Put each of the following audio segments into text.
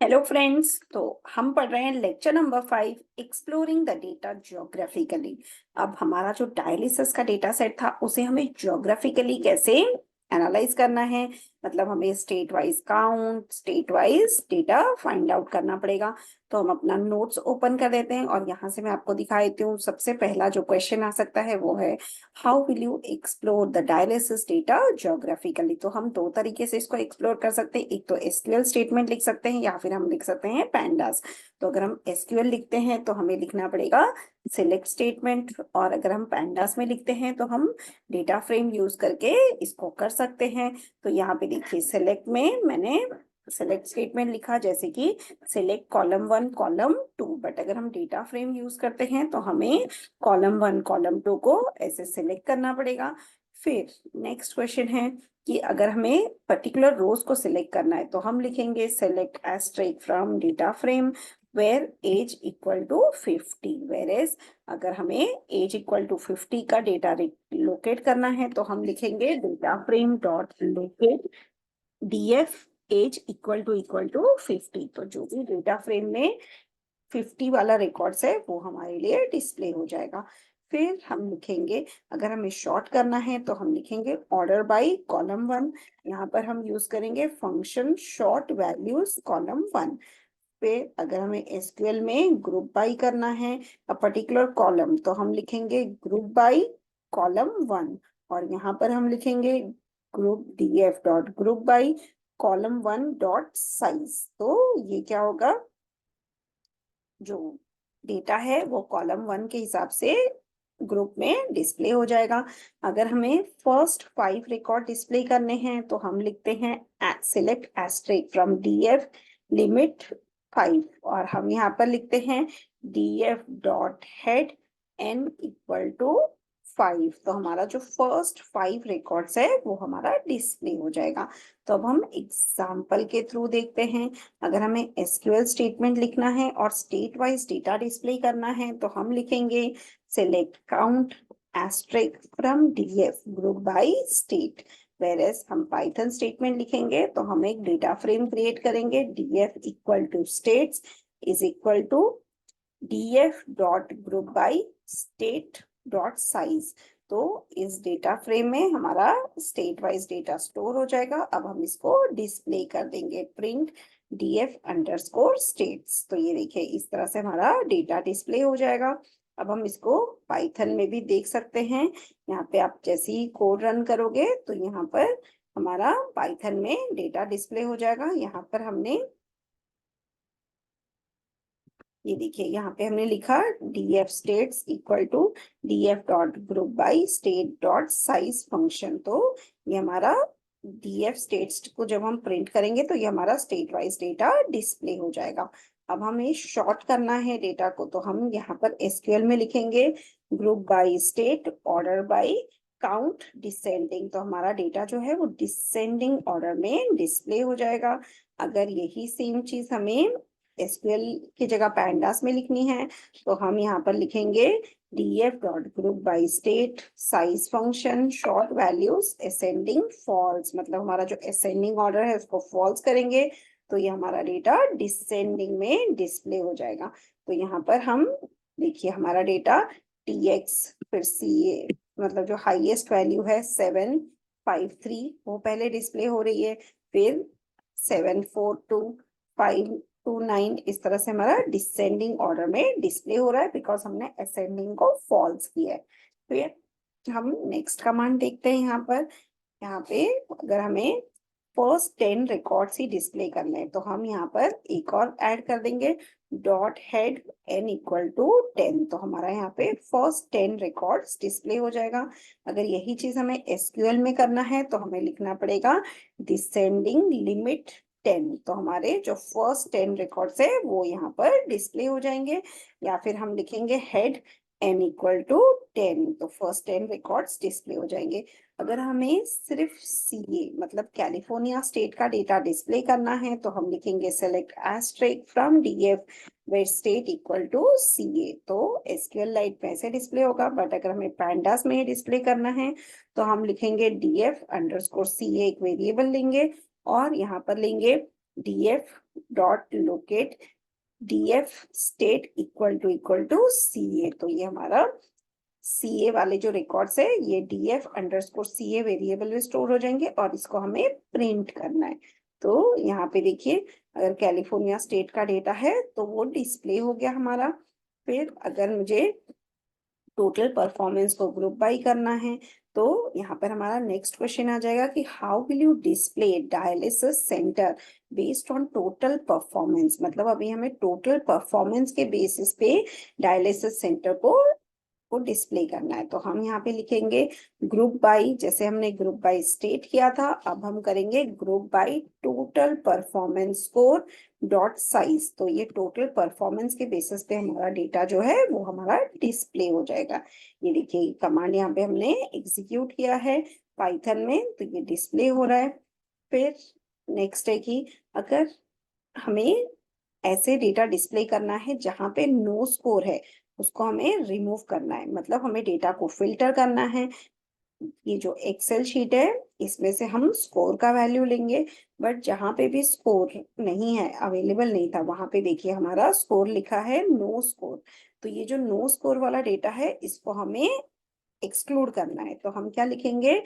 Hello friends. तो हम पढ़ रहे हैं lecture number 5 exploring the data geographically. अब हमारा जो डायलिसिस का डेटा सेट था उसे हमें ज्योग्राफिकली कैसे एनालाइज करना है, मतलब हमें state wise count, state wise data find out करना पड़ेगा। तो हम अपना नोट्स ओपन कर देते हैं और यहाँ से मैं आपको दिखा देती हूँ। सबसे पहला जो क्वेश्चन आ सकता है वो है how will you explore the dialysis data geographically. तो हम दो तरीके से इसको एक्सप्लोर कर सकते हैं, एक तो एसक्यूएल स्टेटमेंट लिख सकते हैं या फिर हम लिख सकते हैं पैंडास। तो अगर हम एसक्यूएल लिखते हैं तो हमें लिखना पड़ेगा सिलेक्ट स्टेटमेंट, और अगर हम पैंडास में लिखते हैं तो हम डेटा फ्रेम यूज करके इसको कर सकते हैं। तो यहाँ पे देखिए सिलेक्ट में मैंने सेलेक्ट स्टेटमेंट लिखा, जैसे कि सिलेक्ट कॉलम 1 कॉलम 2, बट अगर हम डेटा फ्रेम यूज करते हैं तो हमें कॉलम 1 कॉलम 2 को ऐसे सिलेक्ट करना पड़ेगा। फिर नेक्स्ट क्वेश्चन है कि अगर हमें पर्टिकुलर रोज को सिलेक्ट करना है तो हम लिखेंगे select asterisk from data frame where age equal to 50। Where age अगर हमें एज इक्वल टू 50 का डेटा लोकेट करना है तो हम लिखेंगे data frame dot locate DF age equal to 50। तो जो भी डेटा फ्रेम में 50 वाला रिकॉर्ड्स है वो हमारे लिए डिस्प्ले हो जाएगा। फिर हम लिखेंगे, अगर हमें शॉर्ट करना है तो हम लिखेंगे ऑर्डर बाय कॉलम 1। यहाँ पर हम यूज करेंगे फंक्शन शॉर्ट वैल्यूज कॉलम 1। फिर अगर हमें एसक्यूएल में ग्रुप बाय करना है अ पर्टिकुलर कॉलम तो हम लिखेंगे ग्रुप बाय कॉलम 1, और यहाँ पर हम लिखेंगे group DF dot group by column 1 dot size. तो ये क्या होगा, जो डेटा है वो कॉलम 1 के हिसाब से ग्रुप में डिस्प्ले हो जाएगा। अगर हमें फर्स्ट 5 रिकॉर्ड डिस्प्ले करने हैं तो हम लिखते हैं select asterisk from DF limit 5, और हम यहाँ पर लिखते हैं DF dot head n equal to 5। तो हमारा जो फर्स्ट 5 रिकॉर्ड्स है वो हमारा डिस्प्ले हो जाएगा। तो अब हम एग्जाम्पल के थ्रू देखते हैं। अगर हमें एसक्यूएल स्टेटमेंट लिखना है और स्टेट वाइज डेटा डिस्प्ले करना है तो हम लिखेंगे select count asterisk from DF group by state. Whereas हम पाइथन स्टेटमेंट लिखेंगे तो हम एक डेटा फ्रेम क्रिएट करेंगे DF equal to states is equal to DF dot group by state dot size. तो इस डेटा फ्रेम में हमारा स्टेट वाइज डेटा स्टोर हो जाएगा। अब हम इसको डिस्प्ले कर देंगे प्रिंट डीएफ अंडरस्कोर स्टेट्स। तो ये देखिए इस तरह से हमारा डेटा डिस्प्ले हो जाएगा। अब हम इसको पाइथन में भी देख सकते हैं। यहाँ पे आप जैसे ही कोड रन करोगे तो यहाँ पर हमारा पाइथन में डेटा डिस्प्ले हो जाएगा। यहाँ पर हमने ये देखिए यहाँ पे हमने लिखा df states equal to df dot group by state dot size function. तो ये हमारा df states को जब हम प्रिंट करेंगे तो ये हमारा स्टेट वाइज डेटा डिस्प्ले हो जाएगा। अब हमें शॉर्ट करना है डेटा को तो हम यहाँ पर एसक्यूएल में लिखेंगे group by state order by count descending. तो हमारा डेटा जो है वो डिसेंडिंग ऑर्डर में डिस्प्ले हो जाएगा। अगर यही सेम चीज हमें एसक्यूएल की जगह पैंडास में लिखनी है तो हम यहाँ पर लिखेंगे DF dot group by state size function sort values ascending false, मतलब हमारा जो असेंडिंग ऑर्डर है उसको फॉल्स करेंगे तो ये हमारा डेटा डिसेंडिंग में डिस्प्ले हो जाएगा। तो यहाँ पर हम देखिए हमारा डेटा टीएक्स फिर सी मतलब जो हाईएस्ट वैल्यू है 753 वो पहले डिस्प्ले हो रही है, फिर 742 529 इस तरह से हमारा डिसेंडिंग ऑर्डर में डिस्प्ले हो रहा है बिकॉज हमने असेंडिंग को फॉल्स किया है। तो ये हम नेक्स्ट कमांड देखते हैं। यहाँ पे अगर हमें फर्स्ट 10 रिकॉर्ड्स ही डिस्प्ले करने हैं तो हम यहाँ पर एक और ऐड कर देंगे dot head n equal to 10। तो हमारा यहाँ पे फर्स्ट 10 रिकॉर्ड्स डिस्प्ले हो जाएगा। अगर यही चीज हमें एसक्यूएल में करना है तो हमें लिखना पड़ेगा डिसेंडिंग लिमिट 10। तो हमारे जो फर्स्ट 10 रिकॉर्ड्स है वो यहाँ पर डिस्प्ले हो जाएंगे, या फिर हम लिखेंगे हेड एन इक्वल टू 10। तो फर्स्ट 10 रिकॉर्ड्स डिस्प्ले हो जाएंगे। अगर हमें सिर्फ सीए मतलब कैलिफोर्निया स्टेट का डेटा डिस्प्ले करना है तो हम लिखेंगे select asterisk from DF where state equal to CA. तो एसक्यूएल लाइट में ऐसे डिस्प्ले होगा, बट अगर हमें पैंडास में डिस्प्ले करना है तो हम लिखेंगे डीएफ अंडरस्कोर सीए, एक वेरिएबल लेंगे और यहाँ पर लेंगे df.locate df state equal to ca। तो ये हमारा ca वाले जो रिकॉर्ड्स है ये df_ca वेरिएबल में स्टोर हो जाएंगे और इसको हमें प्रिंट करना है। तो यहाँ पे देखिए, अगर कैलिफोर्निया स्टेट का डेटा है तो वो डिस्प्ले हो गया हमारा। फिर अगर मुझे टोटल परफॉर्मेंस को ग्रुप बाय करना है तो यहाँ पर हमारा नेक्स्ट क्वेश्चन आ जाएगा कि how will you display dialysis centre based on total performance. मतलब अभी हमें टोटल परफॉर्मेंस के बेसिस पे डायलिसिस सेंटर को डिस्प्ले करना है। तो हम यहाँ पे लिखेंगे ग्रुप बाय, जैसे हमने ग्रुप बाय स्टेट किया था, अब हम करेंगे group by total performance score dot size. तो ये टोटल परफॉर्मेंस के बेसिस पे हमारा डेटा जो है वो हमारा डिस्प्ले हो जाएगा। ये देखिए कमांड यहाँ पे हमने एग्जीक्यूट किया है पाइथन में, तो ये डिस्प्ले हो रहा है। फिर नेक्स्ट है कि अगर हमें ऐसे डेटा डिस्प्ले करना है जहां पे नो स्कोर है, उसको हमें रिमूव करना है, मतलब हमें डेटा को फिल्टर करना है। ये जो एक्सेल शीट है इसमें से हम स्कोर का वैल्यू लेंगे, बट जहां पे भी स्कोर नहीं है, अवेलेबल नहीं था, वहां पे देखिए हमारा स्कोर लिखा है नो स्कोर। तो ये जो नो स्कोर वाला डेटा है इसको हमें एक्सक्लूड करना है। तो हम क्या लिखेंगे,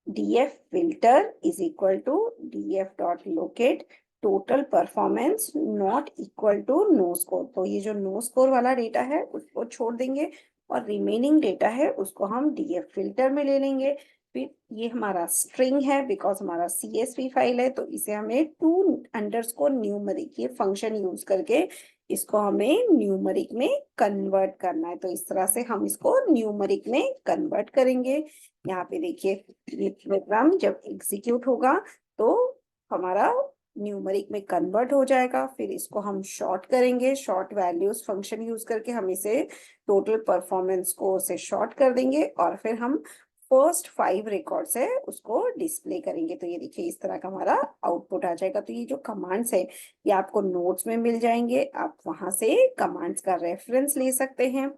df filter is equal to df.locate total performance not equal to no score। तो ये जो नो स्कोर वाला डेटा है उसको छोड़ देंगे और रिमेनिंग डेटा है उसको हम df फिल्टर में ले लेंगे। फिर ये हमारा स्ट्रिंग है बिकॉज हमारा CSV फाइल है, तो इसे हमें _numeric ये फंक्शन यूज करके इसको हमें न्यूमरिक में कन्वर्ट करना है। तो इस तरह से हम इसको न्यूमरिक में कन्वर्ट करेंगे। यहाँ पे देखिए ये प्रोग्राम जब एग्जीक्यूट होगा तो हमारा न्यूमरिक में कन्वर्ट हो जाएगा। फिर इसको हम शॉर्ट करेंगे, शॉर्ट वैल्यूज फंक्शन यूज करके हम इसे टोटल परफॉर्मेंस को से शॉर्ट कर देंगे और फिर हम फर्स्ट 5 रिकॉर्ड्स है उसको डिस्प्ले करेंगे। तो ये देखिए इस तरह का हमारा आउटपुट आ जाएगा। तो ये जो कमांड्स है ये आपको नोट्स में मिल जाएंगे, आप वहां से कमांड्स का रेफरेंस ले सकते हैं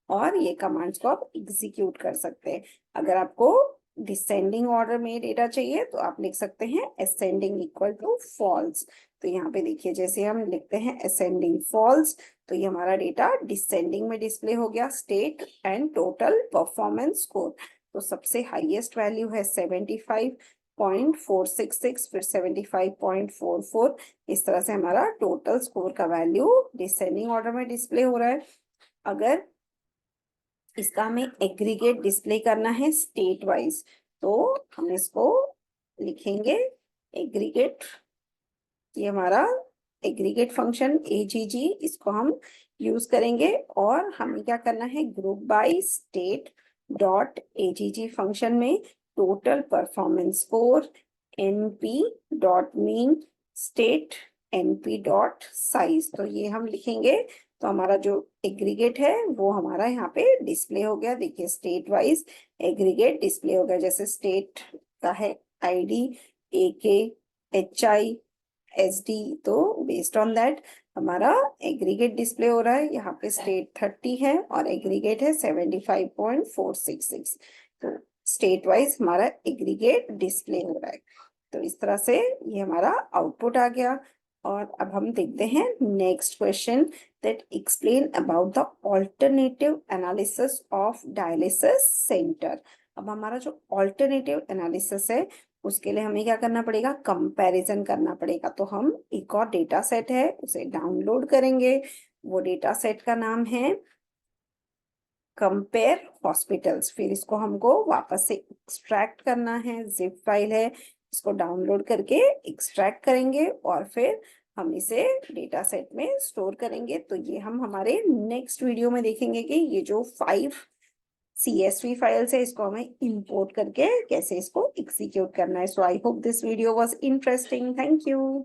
और ये कमांड्स को आप एग्जीक्यूट कर सकते हैं। अगर आपको डिसेंडिंग ऑर्डर में डेटा चाहिए तो आप लिख सकते हैं असेंडिंग इक्वल टू फॉल्स। तो यहाँ पे देखिए जैसे हम लिखते हैं असेंडिंग फॉल्स तो ये हमारा डेटा डिसेंडिंग में डिस्प्ले हो गया, state and total performance score. तो सबसे हाईएस्ट वैल्यू है 75.466, फिर 75.44। इस तरह से हमारा टोटल स्कोर का वैल्यू डिसेंडिंग ऑर्डर में डिस्प्ले हो रहा है। अगर इसका हमें एग्रीगेट डिस्प्ले करना है स्टेट वाइज तो हम इसको लिखेंगे एग्रीगेट। ये हमारा एग्रीगेट फंक्शन AGG, इसको हम यूज करेंगे और हमें क्या करना है group by state dot AGG function में total performance score NP dot mean state NP dot size. तो ये हम लिखेंगे तो हमारा जो एग्रीगेट है वो हमारा यहाँ पे डिस्प्ले हो गया। देखिए स्टेट वाइज एग्रीगेट डिस्प्ले हो गया, जैसे स्टेट का है ID AK HI SD, तो बेस्ड ऑन दैट हमारा एग्रीगेट डिस्प्ले हो रहा है। यहाँ पे स्टेट 30 है और एग्रीगेट है 75.466। तो स्टेट वाइज हमारा एग्रीगेट डिस्प्ले हो रहा है। तो इस तरह से ये हमारा आउटपुट आ गया। और अब हम देखते हैं next question that explain about the alternative analysis of dialysis centre. अब हमारा जो ऑल्टरनेटिव एनालिसिस है उसके लिए हमें क्या करना पड़ेगा, कंपैरिजन करना पड़ेगा। तो हम एक और डेटा सेट है उसे डाउनलोड करेंगे। वो डेटा सेट का नाम है कंपेयर हॉस्पिटल्स। फिर इसको हमको वापस से एक्सट्रैक्ट करना है, जिप फाइल है, इसको डाउनलोड करके एक्सट्रैक्ट करेंगे और फिर हम इसे डेटा सेट में स्टोर करेंगे। तो ये हम हमारे नेक्स्ट वीडियो में देखेंगे कि ये जो 5 CSV फाइल्स है इसको हमें इंपोर्ट करके कैसे इसको एग्जीक्यूट करना है। So I hope this video was interesting. Thank you.